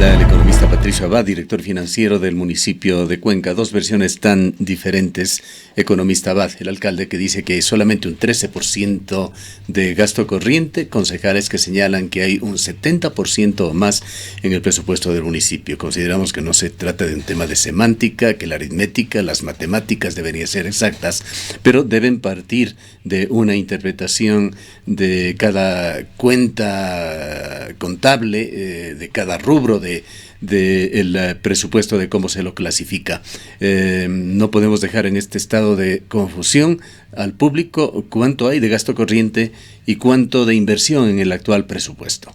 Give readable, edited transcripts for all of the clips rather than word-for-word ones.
Habla el economista Patricio Abad, director financiero del municipio de Cuenca. Dos versiones tan diferentes. Economista Abad, el alcalde, que dice que hay solamente un 13% de gasto corriente, concejales que señalan que hay un 70% o más en el presupuesto del municipio. Consideramos que no se trata de un tema de semántica, que la aritmética, las matemáticas deberían ser exactas, pero deben partir de una interpretación de cada cuenta contable, de cada rubro de el presupuesto, de cómo se lo clasifica. No podemos dejar en este estado de confusión al público cuánto hay de gasto corriente y cuánto de inversión en el actual presupuesto.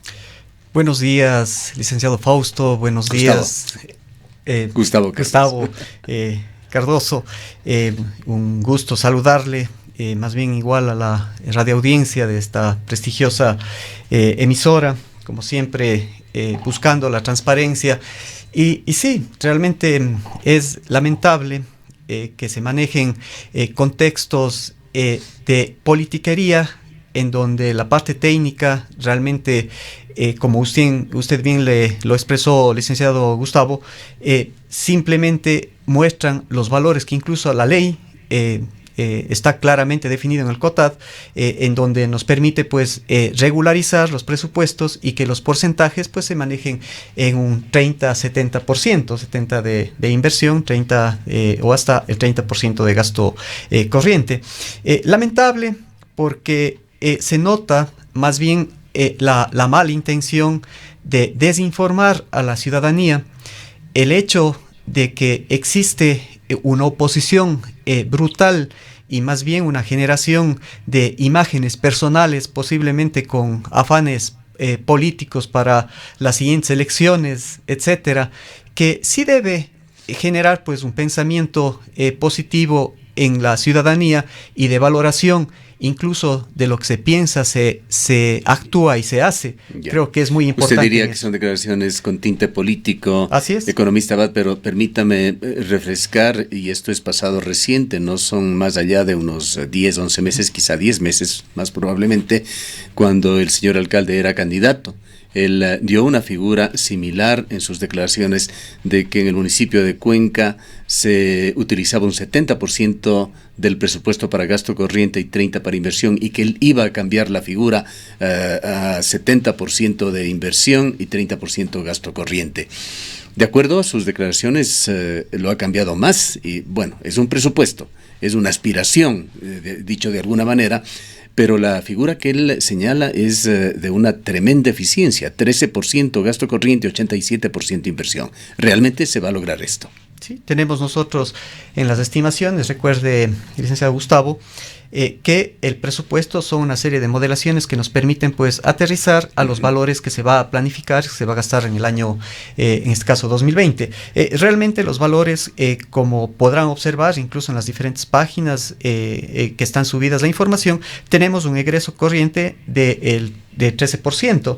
Buenos días, licenciado Fausto. Buenos días, Gustavo Cardoso. Un gusto saludarle, más bien igual a la radioaudiencia de esta prestigiosa emisora, como siempre, buscando la transparencia. Y sí, realmente es lamentable que se manejen contextos de politiquería en donde la parte técnica realmente, como usted bien lo expresó, licenciado Gustavo, simplemente muestran los valores que incluso la ley está claramente definido en el COTAD, en donde nos permite pues regularizar los presupuestos y que los porcentajes pues se manejen en un 30-70%, 70% de inversión, 30 o hasta el 30% de gasto corriente. Lamentable porque se nota más bien la mala intención de desinformar a la ciudadanía, el hecho de que existe una oposición brutal y más bien una generación de imágenes personales, posiblemente con afanes políticos para las siguientes elecciones, etcétera, que sí debe generar pues un pensamiento positivo en la ciudadanía y de valoración incluso de lo que se piensa, se actúa y se hace. Ya. Creo que es muy importante. Usted diría que son declaraciones con tinte político. Así es. Economista Abad, pero permítame refrescar, y esto es pasado reciente, no son más allá de unos 10, 11 meses, quizá 10 meses más probablemente, cuando el señor alcalde era candidato. Él dio una figura similar en sus declaraciones de que en el municipio de Cuenca se utilizaba un 70% del presupuesto para gasto corriente y 30% para inversión, y que él iba a cambiar la figura a 70% de inversión y 30% gasto corriente. De acuerdo a sus declaraciones, lo ha cambiado más y bueno, es un presupuesto, es una aspiración, dicho de alguna manera, pero la figura que él señala es de una tremenda eficiencia, 13% gasto corriente, 87% inversión. ¿Realmente se va a lograr esto? Sí, tenemos nosotros en las estimaciones, recuerde, licenciado Gustavo, que el presupuesto son una serie de modelaciones que nos permiten pues aterrizar a los valores que se va a planificar, que se va a gastar en el año, en este caso 2020. Realmente los valores, como podrán observar incluso en las diferentes páginas que están subidas la información, tenemos un egreso corriente de 13%.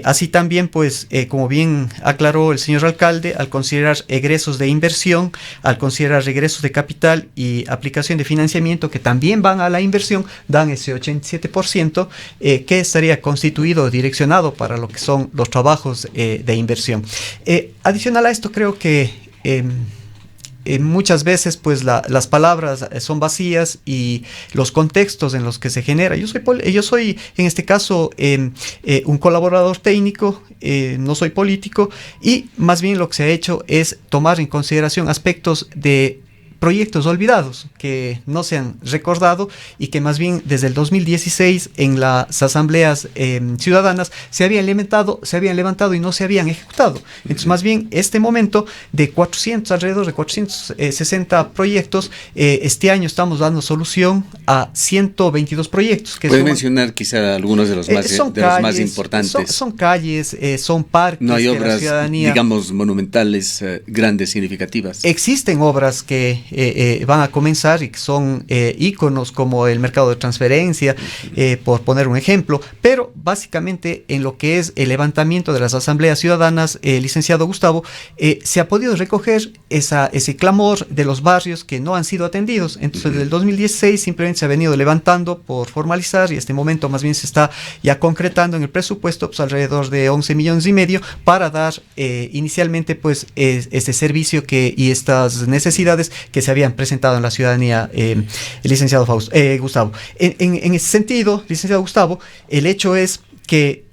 Así también, pues, como bien aclaró el señor alcalde, al considerar egresos de inversión, al considerar egresos de capital y aplicación de financiamiento que también van a la inversión, dan ese 87% que estaría constituido o direccionado para lo que son los trabajos de inversión. Adicional a esto, creo que muchas veces pues las palabras son vacías y los contextos en los que se genera. Yo soy en este caso un colaborador técnico, no soy político, y más bien lo que se ha hecho es tomar en consideración aspectos de proyectos olvidados que no se han recordado y que más bien desde el 2016 en las asambleas ciudadanas se habían levantado y no se habían ejecutado. Entonces, más bien este momento de alrededor de 460 proyectos, este año estamos dando solución a 122 proyectos. ¿Puede mencionar quizá algunos de los más importantes? Son calles, son parques. No hay obras, digamos, monumentales, grandes, significativas. Existen obras que van a comenzar y que son íconos como el mercado de transferencia, por poner un ejemplo, pero básicamente en lo que es el levantamiento de las asambleas ciudadanas, licenciado Gustavo, se ha podido recoger ese clamor de los barrios que no han sido atendidos. Entonces, desde el 2016 simplemente se ha venido levantando por formalizar, y este momento más bien se está ya concretando en el presupuesto pues, alrededor de 11 millones y medio para dar inicialmente pues este servicio y estas necesidades que se habían presentado en la ciudadanía, el licenciado Gustavo. En ese sentido, licenciado Gustavo, el hecho es que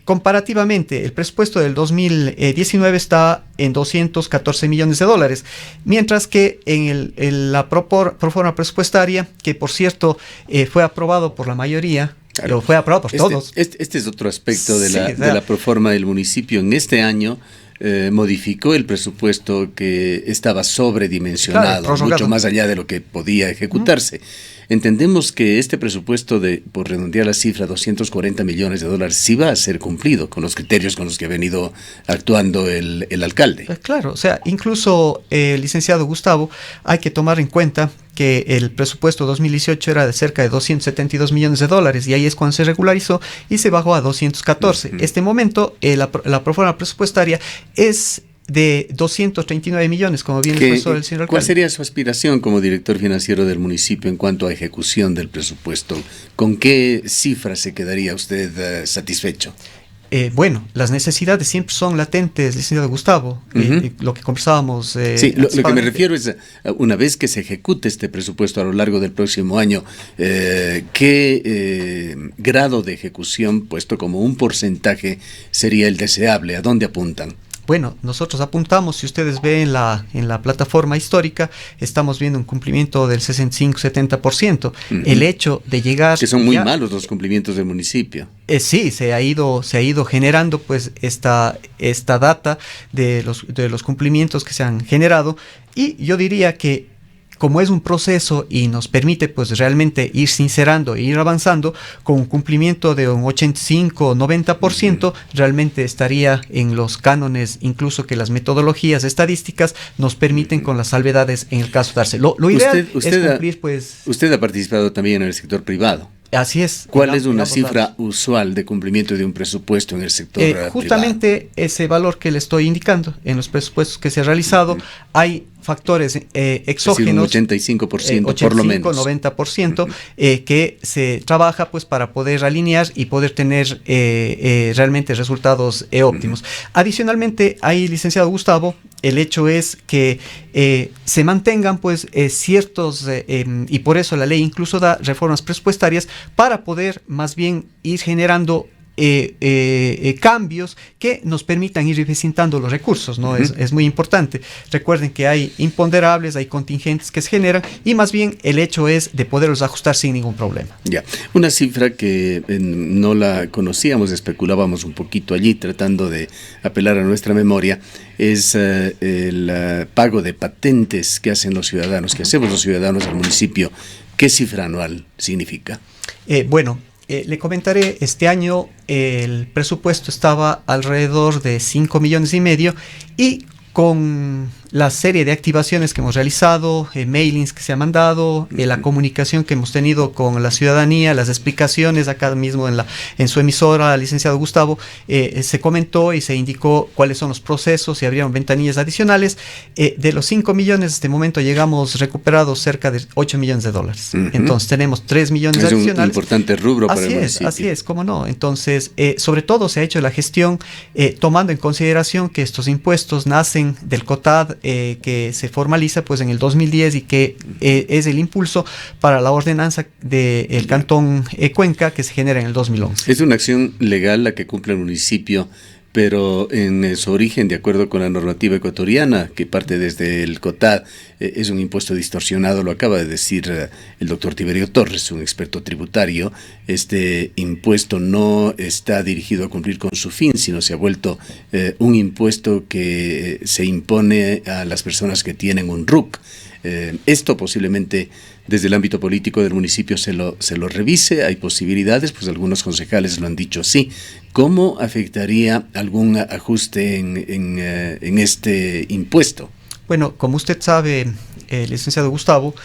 comparativamente, el presupuesto del 2019 está en 214 millones de dólares, mientras que en la proforma presupuestaria, que por cierto fue aprobado por la mayoría, claro, fue aprobado por todos. Este es otro aspecto de la proforma del municipio. En este año modificó el presupuesto que estaba sobredimensionado, claro, mucho más allá de lo que podía ejecutarse. Entendemos que este presupuesto por redondear la cifra, 240 millones de dólares, sí va a ser cumplido con los criterios con los que ha venido actuando el alcalde. Claro, o sea, incluso, licenciado Gustavo, hay que tomar en cuenta que el presupuesto 2018 era de cerca de 272 millones de dólares, y ahí es cuando se regularizó y se bajó a 214. Este momento, la proforma presupuestaria es de 239 millones, como bien expresó el señor alcalde. ¿Cuál sería su aspiración como director financiero del municipio en cuanto a ejecución del presupuesto? ¿Con qué cifra se quedaría usted satisfecho? Bueno, las necesidades siempre son latentes, licenciado Gustavo, lo que conversábamos. Sí, lo que me refiero es, una vez que se ejecute este presupuesto a lo largo del próximo año, ¿qué grado de ejecución, puesto como un porcentaje, sería el deseable? ¿A dónde apuntan? Bueno, nosotros apuntamos, si ustedes ven en la plataforma histórica, estamos viendo un cumplimiento del 65-70%. El hecho de llegar... Que son muy malos los cumplimientos del municipio. Sí, se ha ido generando pues esta data de los cumplimientos que se han generado, y yo diría que como es un proceso y nos permite pues realmente ir sincerando e ir avanzando, con un cumplimiento de un 85-90%, realmente estaría en los cánones, incluso que las metodologías estadísticas nos permiten, con las salvedades en el caso de darse. Lo ideal es cumplir pues... Usted ha participado también en el sector privado. Así es. ¿Cuál es una cifra usual de cumplimiento de un presupuesto en el sector justamente privado? Ese valor que le estoy indicando en los presupuestos que se han realizado, hay factores exógenos, es decir, un 85% por lo menos, 90%, que se trabaja pues para poder alinear y poder tener realmente resultados óptimos. Adicionalmente, ahí, licenciado Gustavo, el hecho es que se mantengan pues ciertos, y por eso la ley incluso da reformas presupuestarias para poder más bien ir generando cambios que nos permitan ir eficientando los recursos, ¿no? Es muy importante. Recuerden que hay imponderables, hay contingentes que se generan, y más bien el hecho es de poderlos ajustar sin ningún problema. Ya, una cifra que no la conocíamos, especulábamos un poquito allí tratando de apelar a nuestra memoria, es el pago de patentes que hacen los ciudadanos, que hacemos los ciudadanos al municipio. ¿Qué cifra anual significa? Le comentaré, este año el presupuesto estaba alrededor de 5 millones y medio, y con la serie de activaciones que hemos realizado, mailings que se han mandado, la comunicación que hemos tenido con la ciudadanía, las explicaciones acá mismo en su emisora, licenciado Gustavo, se comentó y se indicó cuáles son los procesos y abrieron ventanillas adicionales. De los 5 millones, este momento llegamos recuperados cerca de 8 millones de dólares. Entonces tenemos 3 millones adicionales. Es un importante rubro para el municipio. Así es, cómo no. Entonces, sobre todo se ha hecho la gestión tomando en consideración que estos impuestos nacen del COTAD, que se formaliza pues en el 2010 y que es el impulso para la ordenanza del Cantón Cuenca, que se genera en el 2011. Es una acción legal la que cumple el municipio, pero en su origen, de acuerdo con la normativa ecuatoriana, que parte desde el COTAD, es un impuesto distorsionado, lo acaba de decir el doctor Tiberio Torres, un experto tributario. Este impuesto no está dirigido a cumplir con su fin, sino se ha vuelto un impuesto que se impone a las personas que tienen un RUC. Esto posiblemente desde el ámbito político del municipio se lo revise. Hay posibilidades, pues algunos concejales lo han dicho así. ¿Cómo afectaría algún ajuste en este impuesto? Bueno, como usted sabe, licenciado Gustavo,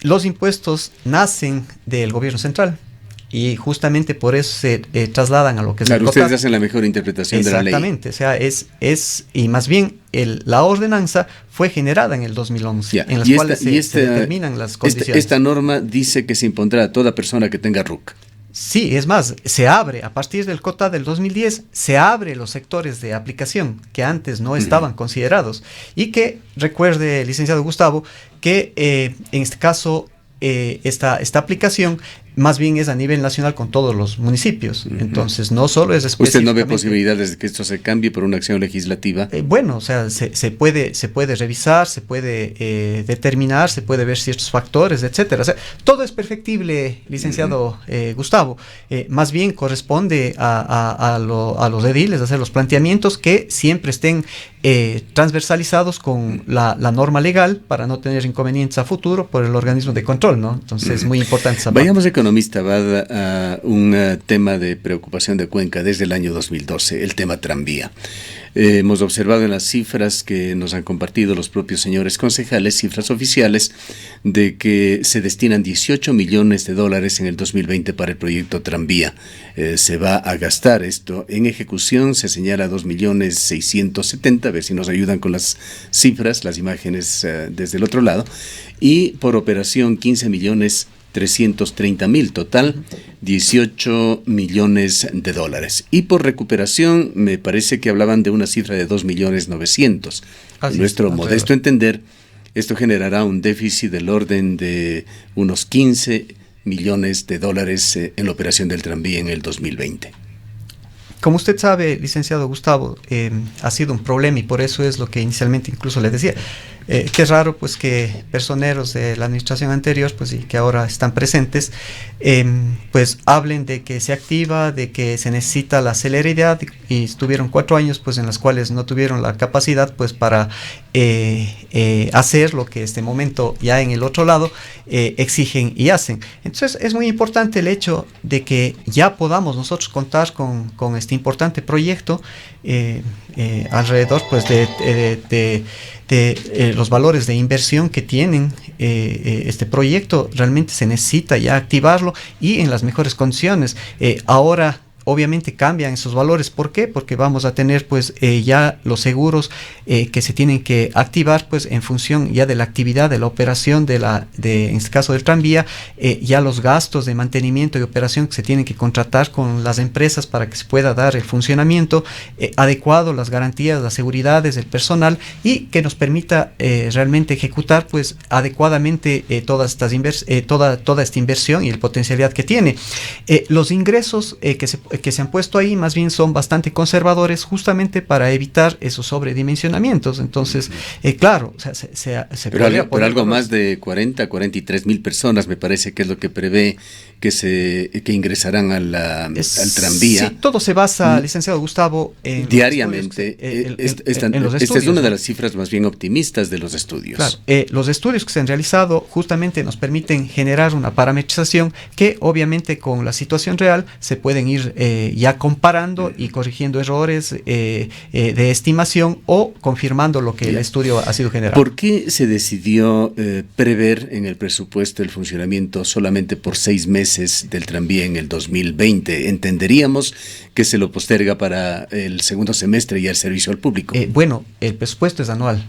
los impuestos nacen del gobierno central y justamente por eso se trasladan a lo que es claro, el ustedes hacen la mejor interpretación de la ley. Exactamente, o sea, y más bien la ordenanza fue generada en el 2011, en las cuales se determinan las condiciones. Esta norma dice que se impondrá a toda persona que tenga RUC. Sí, es más, se abre, a partir del cota del 2010, se abre los sectores de aplicación que antes no estaban considerados. Y que, recuerde, licenciado Gustavo, que en este caso, esta aplicación más bien es a nivel nacional con todos los municipios. Entonces, no solo es ¿Usted no ve posibilidades de que esto se cambie por una acción legislativa? Bueno, o sea, se puede revisar, se puede determinar, se puede ver ciertos factores, etcétera. O sea, todo es perfectible, licenciado Gustavo. Más bien corresponde a los ediles hacer los planteamientos que siempre estén transversalizados con la norma legal para no tener inconvenientes a futuro por el organismo de control, ¿no? Entonces, es muy importante esa parte. Vayamos economista, va a un tema de preocupación de Cuenca desde el año 2012, el tema tranvía. Hemos observado en las cifras que nos han compartido los propios señores concejales, cifras oficiales, de que se destinan 18 millones de dólares en el 2020 para el proyecto tranvía. Se va a gastar esto. En ejecución se señala 2.670.000, a ver si nos ayudan con las cifras, las imágenes desde el otro lado. Y por operación 15.330.000, total 18 millones de dólares. Y por recuperación me parece que hablaban de una cifra de 2.900.000. En nuestro modesto entender, esto generará un déficit del orden de unos 15 millones de dólares en la operación del tranvía en el 2020. Como usted sabe, licenciado Gustavo, ha sido un problema y por eso es lo que inicialmente incluso le decía. Qué raro pues que personeros de la administración anterior pues y que ahora están presentes pues hablen de que se activa, de que se necesita la celeridad y estuvieron 4 años pues en las cuales no tuvieron la capacidad pues para hacer lo que este momento ya en el otro lado exigen y hacen. Entonces es muy importante el hecho de que ya podamos nosotros contar con este importante proyecto alrededor pues de los valores de inversión que tienen este proyecto. Realmente se necesita ya activarlo y en las mejores condiciones. Ahora obviamente cambian esos valores. ¿Por qué? Porque vamos a tener pues ya los seguros que se tienen que activar pues en función ya de la actividad de la operación en este caso del tranvía, ya los gastos de mantenimiento y operación que se tienen que contratar con las empresas para que se pueda dar el funcionamiento adecuado, las garantías, las seguridades del personal y que nos permita realmente ejecutar pues adecuadamente toda esta inversión y la potencialidad que tiene. Los ingresos que se han puesto ahí más bien son bastante conservadores justamente para evitar esos sobredimensionamientos. Entonces, claro, o sea, pero algo más de 43.000 personas me parece que es lo que prevé que ingresarán al tranvía. Sí, todo se basa, licenciado Gustavo, en diariamente. Esta es una de las cifras más bien optimistas de los estudios. Claro, los estudios que se han realizado justamente nos permiten generar una parametrización que obviamente con la situación real se pueden ir ya comparando y corrigiendo errores de estimación o confirmando lo que el estudio ha sido generado. ¿Por qué se decidió prever en el presupuesto el funcionamiento solamente por 6 meses del tranvía en el 2020? Entenderíamos que se lo posterga para el segundo semestre y el servicio al público. Bueno, el presupuesto es anual.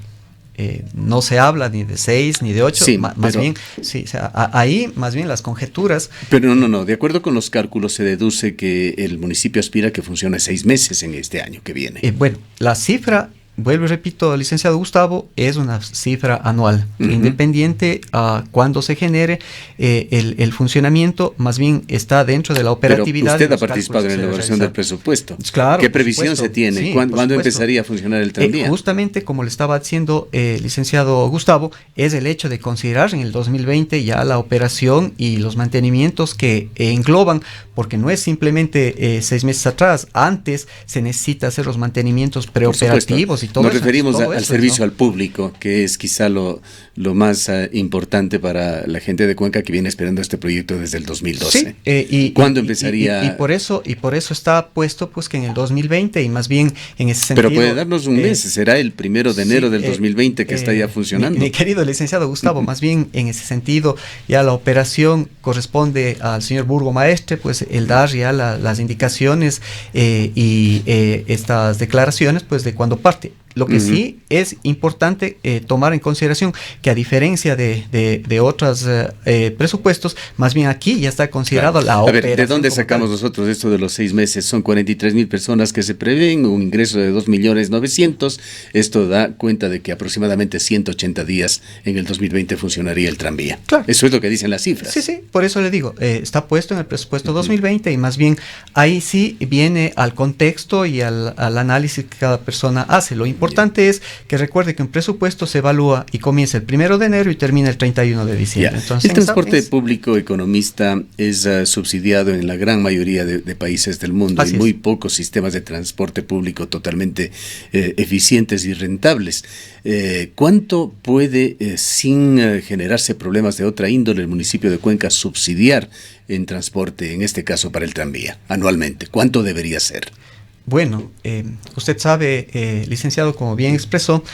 No se habla ni de 6 ni de 8, sí, más bien, sí, o sea, ahí más bien las conjeturas. Pero no, de acuerdo con los cálculos se deduce que el municipio aspira a que funcione 6 meses en este año que viene. Bueno, la cifra, vuelvo y repito, licenciado Gustavo, es una cifra anual, independiente a cuándo se genere el funcionamiento, más bien está dentro de la operatividad. Pero usted ha participado en la elaboración del presupuesto. Claro. ¿Qué previsión se tiene? Sí, ¿Cuándo empezaría a funcionar el tranvía? Justamente, como le estaba diciendo, licenciado Gustavo, es el hecho de considerar en el 2020 ya la operación y los mantenimientos que engloban, porque no es simplemente 6 meses atrás, antes se necesita hacer los mantenimientos preoperativos y todo Nos eso. referimos todo al eso, servicio ¿no? al público, que es quizá lo más importante para la gente de Cuenca que viene esperando este proyecto desde el 2012. Sí, ¿Cuándo empezaría? Y por eso está puesto pues que en el 2020 y más bien en ese sentido. Pero puede darnos un mes, será el 1 de enero del 2020 que está ya funcionando. Mi querido licenciado Gustavo, más bien en ese sentido ya la operación corresponde al señor Burgomaestre, pues el dar ya las indicaciones y estas declaraciones pues de cuando parte. Lo que sí es importante tomar en consideración que a diferencia de otros presupuestos, más bien aquí ya está considerado la operación. A ver, ¿de dónde sacamos nosotros esto de los 6 meses? Son 43,000 personas que se prevén, un ingreso de 2,900,000. Esto da cuenta de que aproximadamente 180 días en el 2020 funcionaría el tranvía. Claro. Eso es lo que dicen las cifras. Sí, por eso le digo, está puesto en el presupuesto 2020 y más bien ahí sí viene al contexto y al análisis que cada persona hace. Lo importante es que recuerde que un presupuesto se evalúa y comienza el 1 de enero y termina el 31 de diciembre. Entonces, el transporte público economista es subsidiado en la gran mayoría de países del mundo. Hay muy pocos sistemas de transporte público totalmente eficientes y rentables. ¿Cuánto puede, sin generarse problemas de otra índole, el municipio de Cuenca subsidiar en transporte, en este caso para el tranvía, anualmente? ¿Cuánto debería ser? Bueno, usted sabe, licenciado, como bien expresó,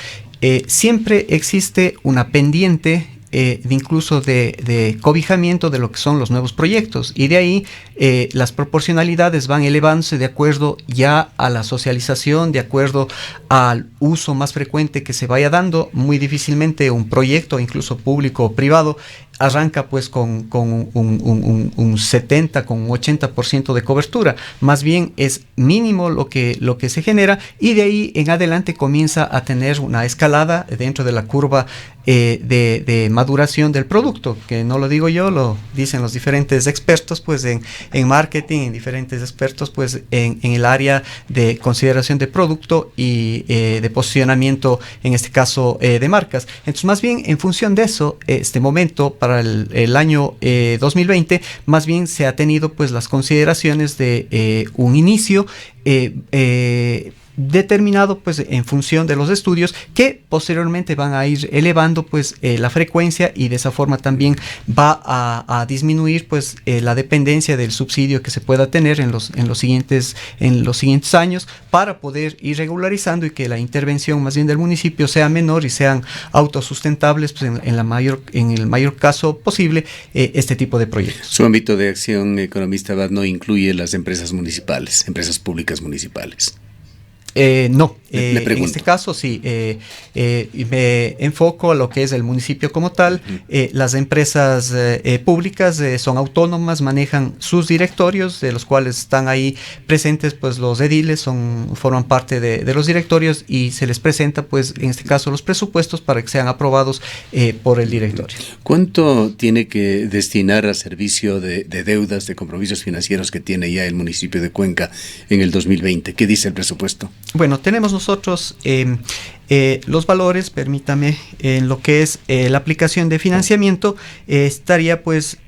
siempre existe una pendiente incluso de cobijamiento de lo que son los nuevos proyectos, y de ahí las proporcionalidades van elevándose de acuerdo ya a la socialización, de acuerdo al uso más frecuente que se vaya dando. Muy difícilmente un proyecto, incluso público o privado, arranca pues con un 70, con un 80% de cobertura. Más bien es mínimo lo que se genera, y de ahí en adelante comienza a tener una escalada dentro de la curva de maduración del producto, que no lo digo yo, lo dicen los diferentes expertos pues en marketing, en diferentes expertos pues en el área de consideración de producto y de posicionamiento, en este caso de marcas. Entonces, más bien en función de eso, este momento para el año 2020, más bien se ha tenido pues las consideraciones de un inicio determinado pues en función de los estudios que posteriormente van a ir elevando pues la frecuencia, y de esa forma también va a disminuir pues la dependencia del subsidio que se pueda tener en los siguientes años, para poder ir regularizando y que la intervención más bien del municipio sea menor y sean autosustentables pues en el mayor caso posible este tipo de proyectos. Su ámbito de acción, economista Abad, no incluye las empresas municipales, empresas públicas municipales. No, Le pregunto. en este caso sí, me enfoco a lo que es el municipio como tal. Las empresas públicas son autónomas, manejan sus directorios, de los cuales están ahí presentes pues los ediles, forman parte de los directorios, y se les presenta pues en este caso los presupuestos para que sean aprobados por el directorio. ¿Cuánto tiene que destinar a servicio de deudas, de compromisos financieros que tiene ya el municipio de Cuenca en el 2020? ¿Qué dice el presupuesto? Bueno, tenemos nosotros los valores, permítame, en lo que es la aplicación de financiamiento, estaría pues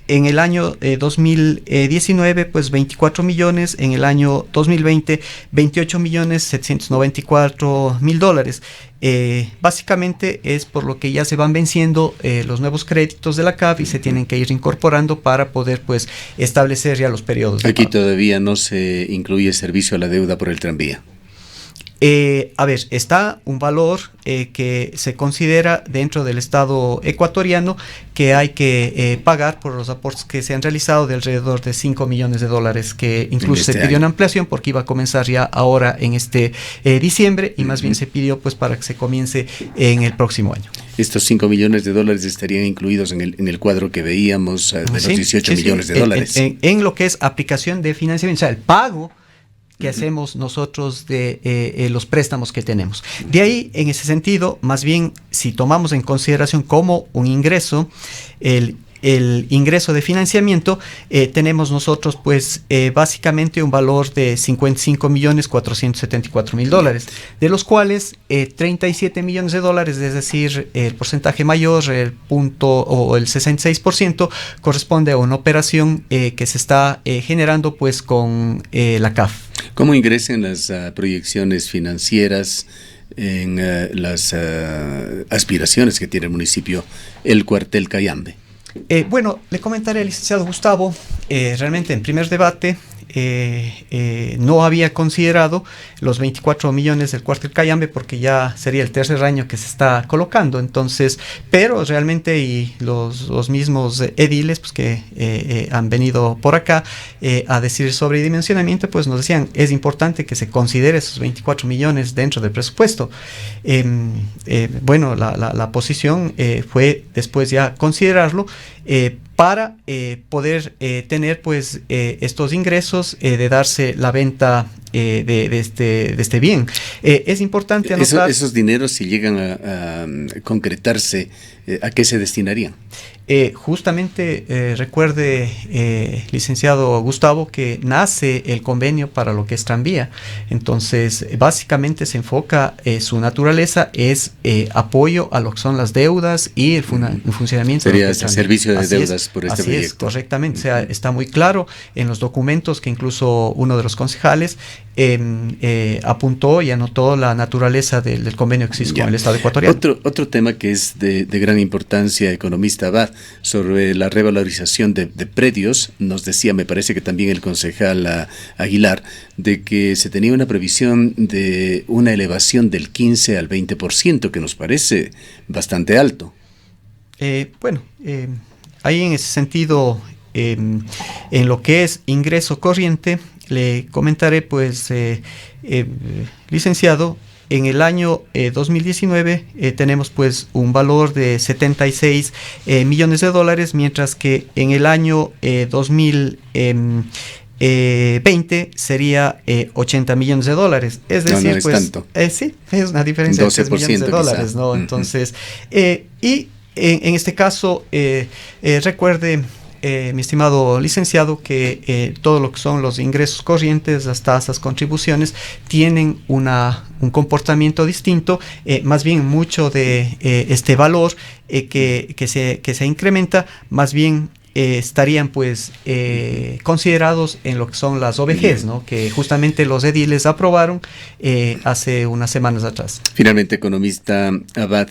en el año 2019 pues 24 millones, en el año 2020 $28,794,000. Básicamente es por lo que ya se van venciendo los nuevos créditos de la CAF y se tienen que ir incorporando para poder pues establecer ya los periodos. Aquí todavía no se incluye servicio a la deuda por el tranvía. A ver, está un valor que se considera dentro del Estado ecuatoriano que hay que pagar por los aportes que se han realizado, de alrededor de $5 millones, que incluso se pidió una ampliación porque iba a comenzar ya ahora en este diciembre, y más bien se pidió pues para que se comience en el próximo año. Estos $5 millones estarían incluidos en el cuadro que veíamos de los 18 millones de dólares. En lo que es aplicación de financiamiento, o sea, el pago que hacemos nosotros de los préstamos que tenemos. De ahí, en ese sentido, más bien, si tomamos en consideración como un ingreso, el ingreso de financiamiento, tenemos nosotros pues básicamente un valor de $55,474,000, de los cuales $37 millones, es decir, el porcentaje mayor, el 66%, corresponde a una operación que se está generando pues con la CAF. ¿Cómo ingresan las proyecciones financieras en las aspiraciones que tiene el municipio, el cuartel Cayambe? Bueno, le comentaré al licenciado Gustavo, realmente en primer debate no había considerado los 24 millones del cuartel Cayambe porque ya sería el tercer año que se está colocando, entonces, pero realmente y los mismos ediles pues, que han venido por acá a decir sobre dimensionamiento, pues nos decían, es importante que se considere esos 24 millones dentro del presupuesto. Bueno, la posición fue después ya considerarlo para poder tener pues estos ingresos de darse la venta de este bien. Es importante anotar... Esos dineros, si llegan a concretarse, ¿a qué se destinarían? Justamente recuerde, licenciado Gustavo, que nace el convenio para lo que es tranvía. Entonces, básicamente se enfoca, su naturaleza es apoyo a lo que son las deudas y el funcionamiento. Sería ese servicio de deudas por este proyecto. Es, correctamente. O sea, está muy claro en los documentos que incluso uno de los concejales apuntó y anotó la naturaleza del convenio que existe con el Estado ecuatoriano. Otro tema que es de gran importancia, economista Abad, sobre la revalorización de predios, nos decía, me parece que también el concejal Aguilar, de que se tenía una previsión de una elevación del 15 al 20%, que nos parece bastante alto. Ahí en ese sentido, en lo que es ingreso corriente, le comentaré, pues, licenciado, en el año 2019 tenemos pues un valor de 76 millones de dólares, mientras que en el año 2020 sería 80 millones de dólares. Es decir, no es pues, tanto. Sí, es una diferencia de 3 millones de dólares, quizá. ¿No? Entonces, y en este caso, recuerde, mi estimado licenciado, que todo lo que son los ingresos corrientes, las tasas, contribuciones, tienen un comportamiento distinto, más bien mucho de este valor que se incrementa, más bien estarían pues considerados en lo que son las OVGs, ¿no? Que justamente los ediles aprobaron hace unas semanas atrás. Finalmente, economista Abad,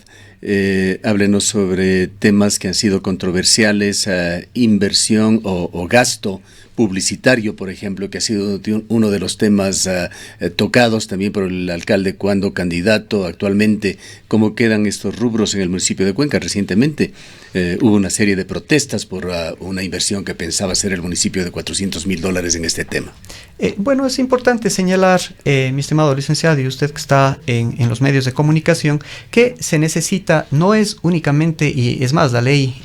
háblenos sobre temas que han sido controversiales, inversión o gasto publicitario, por ejemplo, que ha sido uno de los temas tocados también por el alcalde cuando candidato actualmente. ¿Cómo quedan estos rubros en el municipio de Cuenca? Recientemente hubo una serie de protestas por una inversión que pensaba hacer el municipio de $400,000 en este tema. Bueno, es importante señalar, mi estimado licenciado, y usted que está en los medios de comunicación, que se necesita, no es únicamente, y es más, la ley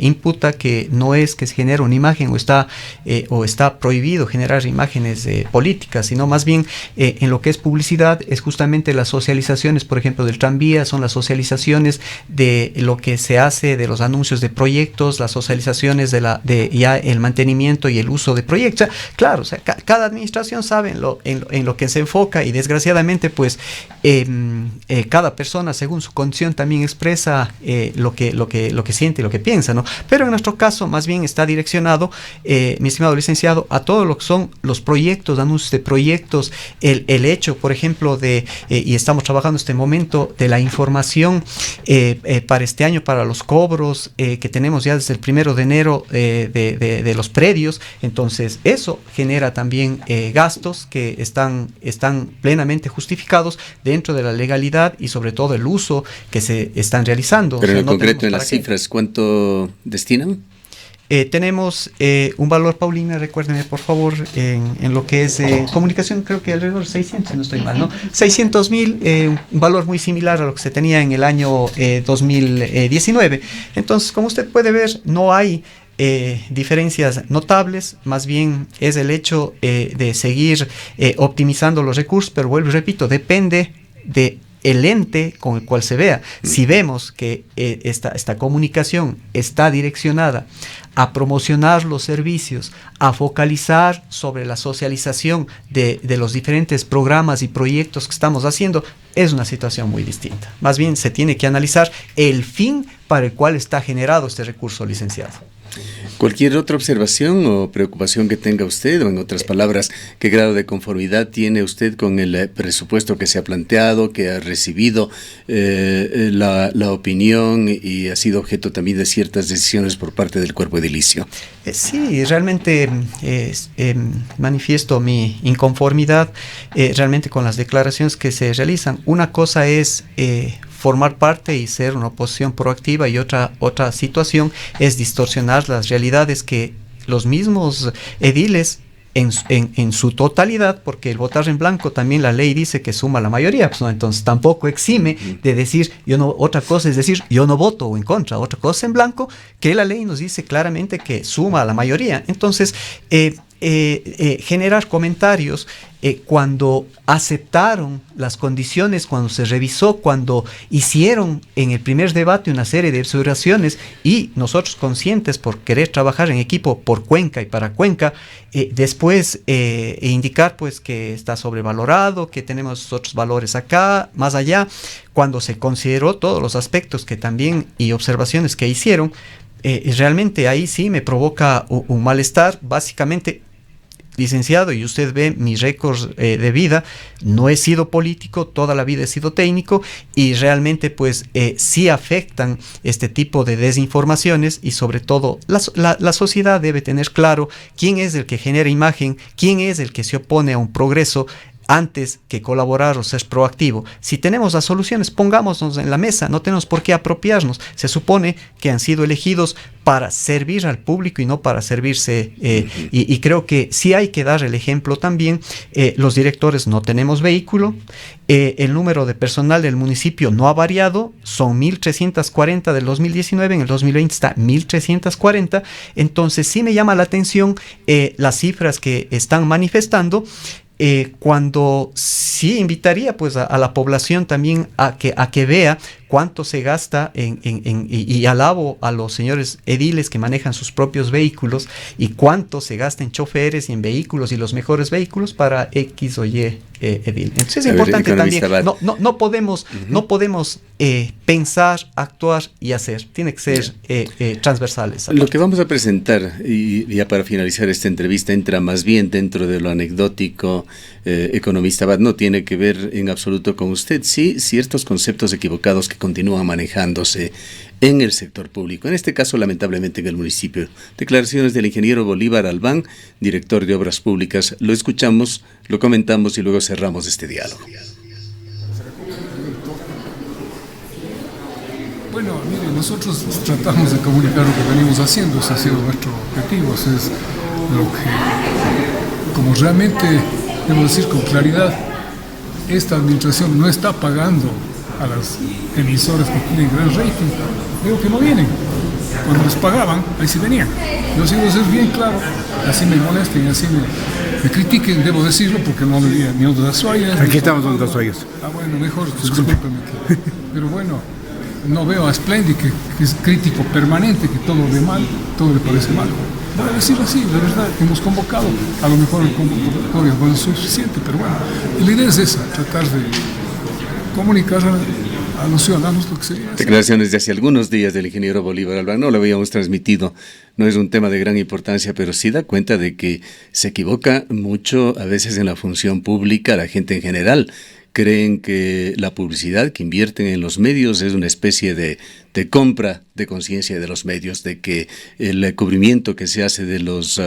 imputa que no es que se genere una imagen o está prohibido generar imágenes políticas, sino más bien en lo que es publicidad, es justamente las socializaciones, por ejemplo, del tranvía, son las socializaciones de lo que se hace, de los anuncios de proyectos, las socializaciones de ya el mantenimiento y el uso de proyectos. O sea, claro, o sea, cada administración sabe en lo que se enfoca, y desgraciadamente pues cada persona según su condición también expresa lo que siente y lo que piensa, ¿no? Pero en nuestro caso más bien está direccionado, mi estimado licenciado, a todo lo que son los proyectos, anuncios de proyectos, el hecho, por ejemplo, y estamos trabajando en este momento de la información para este año, para los cobros que tenemos ya desde el 1 de enero de los predios. Entonces eso genera también gastos que están plenamente justificados dentro de la legalidad y sobre todo el uso que se están realizando. Pero en concreto, en las cifras, ¿cuánto destinan? Tenemos un valor, Paulina, recuérdeme por favor, en lo que es comunicación, creo que alrededor de 600, si no estoy mal, ¿no? 600,000, un valor muy similar a lo que se tenía en el año 2019. Entonces, como usted puede ver, no hay diferencias notables, más bien es el hecho de seguir optimizando los recursos, pero vuelvo y repito, depende de el ente con el cual se vea. Si vemos que esta comunicación está direccionada a promocionar los servicios, a focalizar sobre la socialización de los diferentes programas y proyectos que estamos haciendo, es una situación muy distinta. Más bien se tiene que analizar el fin para el cual está generado este recurso, licenciado. ¿Cualquier otra observación o preocupación que tenga usted, o en otras palabras, qué grado de conformidad tiene usted con el presupuesto que se ha planteado, que ha recibido la opinión y ha sido objeto también de ciertas decisiones por parte del cuerpo edilicio? Sí, realmente manifiesto mi inconformidad realmente con las declaraciones que se realizan. Una cosa es formar parte y ser una oposición proactiva, y otra situación es distorsionar las realidades que los mismos ediles en su totalidad, porque el votar en blanco también la ley dice que suma la mayoría, pues no, entonces tampoco exime de decir yo no. Otra cosa es decir yo no voto o en contra, otra cosa en blanco, que la ley nos dice claramente que suma a la mayoría. Entonces generar comentarios cuando aceptaron las condiciones, cuando se revisó, cuando hicieron en el primer debate una serie de observaciones, y nosotros conscientes por querer trabajar en equipo por Cuenca y para Cuenca, después indicar pues que está sobrevalorado, que tenemos otros valores acá, más allá, cuando se consideró todos los aspectos que también y observaciones que hicieron, realmente ahí sí me provoca un malestar. Básicamente, licenciado, y usted ve mis récords de vida, no he sido político, toda la vida he sido técnico, y realmente pues sí afectan este tipo de desinformaciones, y sobre todo la sociedad debe tener claro quién es el que genera imagen, quién es el que se opone a un progreso, antes que colaborar o ser proactivo. Si tenemos las soluciones, pongámonos en la mesa, no tenemos por qué apropiarnos. Se supone que han sido elegidos para servir al público y no para servirse, y creo que sí hay que dar el ejemplo también. Los directores no tenemos vehículo, el número de personal del municipio no ha variado, son 1.340 del 2019, en el 2020 está 1.340, entonces sí me llama la atención las cifras que están manifestando, cuando sí invitaría pues a la población también a que vea cuánto se gasta y alabo a los señores ediles que manejan sus propios vehículos, y cuánto se gasta en choferes y en vehículos y los mejores vehículos para X o Y edil. Entonces es importante también, no podemos pensar, actuar y hacer, tiene que ser transversales. Lo que vamos a presentar, y ya para finalizar esta entrevista, entra más bien dentro de lo anecdótico, economista Abad, no tiene que ver en absoluto con usted, sí ciertos conceptos equivocados que continúan manejándose en el sector público, en este caso lamentablemente en el municipio. Declaraciones del ingeniero Bolívar Albán, director de Obras Públicas. Lo escuchamos, lo comentamos y luego cerramos este diálogo. Bueno, mire, nosotros tratamos de comunicar lo que venimos haciendo, ese ha sido nuestro objetivo, ese es lo que, como realmente debo decir con claridad, esta administración no está pagando a las emisoras que tienen gran rating. Digo que no vienen. Cuando les pagaban, ahí sí venían. Yo sí debo ser bien claro, así me molesten, así me critiquen, debo decirlo, porque no había ni otras toallas. Aquí estamos donde las toallas. Bueno, mejor, discúlpeme. Pero bueno, no veo a Splendid, que es crítico permanente, que todo ve mal, todo le parece mal. Voy a decirlo así, de verdad, hemos convocado, a lo mejor el convocatorio no es suficiente, pero bueno, la idea es esa, tratar de comunicar a los ciudadanos lo que se hace. Declaraciones de hace algunos días del ingeniero Bolívar Albán, no lo habíamos transmitido, no es un tema de gran importancia, pero sí da cuenta de que se equivoca mucho a veces en la función pública, la gente en general. Creen que la publicidad que invierten en los medios es una especie de compra de conciencia de los medios, de que el cubrimiento que se hace de los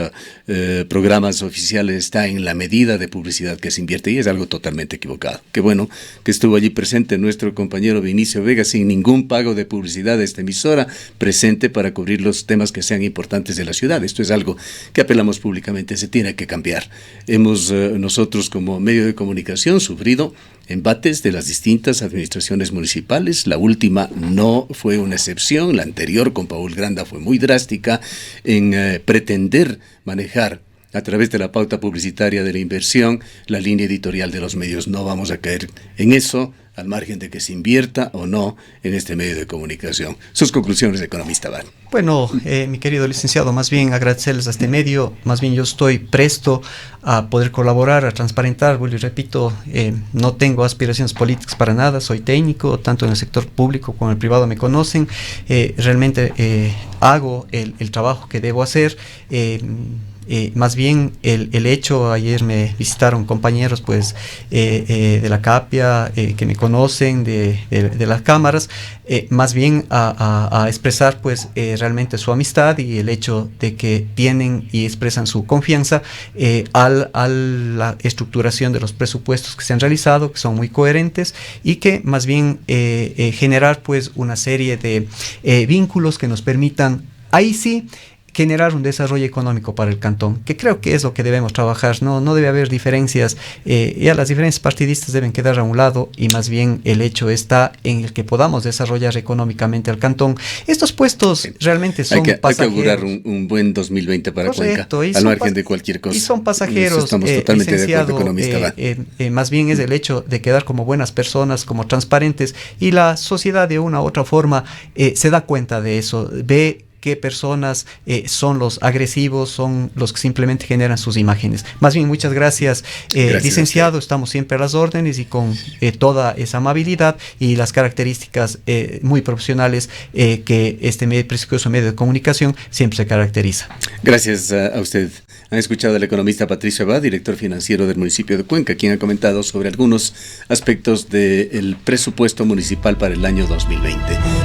programas oficiales está en la medida de publicidad que se invierte, y es algo totalmente equivocado. Qué bueno que estuvo allí presente nuestro compañero Vinicio Vega, sin ningún pago de publicidad de esta emisora, presente para cubrir los temas que sean importantes de la ciudad. Esto es algo que apelamos públicamente, se tiene que cambiar. Hemos nosotros como medio de comunicación sufrido embates de las distintas administraciones municipales. La última no fue una excepción, la anterior con Paul Granda fue muy drástica en pretender manejar a través de la pauta publicitaria de la inversión la línea editorial de los medios. No vamos a caer en eso, al margen de que se invierta o no en este medio de comunicación. Sus conclusiones, economista Abad. Bueno, mi querido licenciado, más bien agradecerles a este medio, más bien yo estoy presto a poder colaborar, a transparentar, vuelvo y repito, no tengo aspiraciones políticas para nada, soy técnico, tanto en el sector público como en el privado me conocen, realmente hago el trabajo que debo hacer. Más bien el hecho, ayer me visitaron compañeros pues de la CAPIA que me conocen de las cámaras, más bien a expresar pues realmente su amistad y el hecho de que tienen y expresan su confianza a la estructuración de los presupuestos que se han realizado, que son muy coherentes y que más bien generar pues una serie de vínculos que nos permitan ahí sí generar un desarrollo económico para el cantón, que creo que es lo que debemos trabajar. No debe haber diferencias, ya las diferencias partidistas deben quedar a un lado y más bien el hecho está en el que podamos desarrollar económicamente al cantón. Estos puestos realmente son pasajeros. Hay que augurar un buen 2020 para Cuenca, al margen de cualquier cosa. Y son pasajeros, estamos totalmente de acuerdo, economista. Más bien es el hecho de quedar como buenas personas, como transparentes, y la sociedad de una u otra forma se da cuenta de eso, ve qué personas son los agresivos, son los que simplemente generan sus imágenes. Más bien, muchas gracias, licenciado. Estamos siempre a las órdenes y con toda esa amabilidad y las características muy profesionales que este prestigioso medio de comunicación siempre se caracteriza. Gracias a usted. Han escuchado al economista Patricio Abad, director financiero del municipio de Cuenca, quien ha comentado sobre algunos aspectos del presupuesto municipal para el año 2020.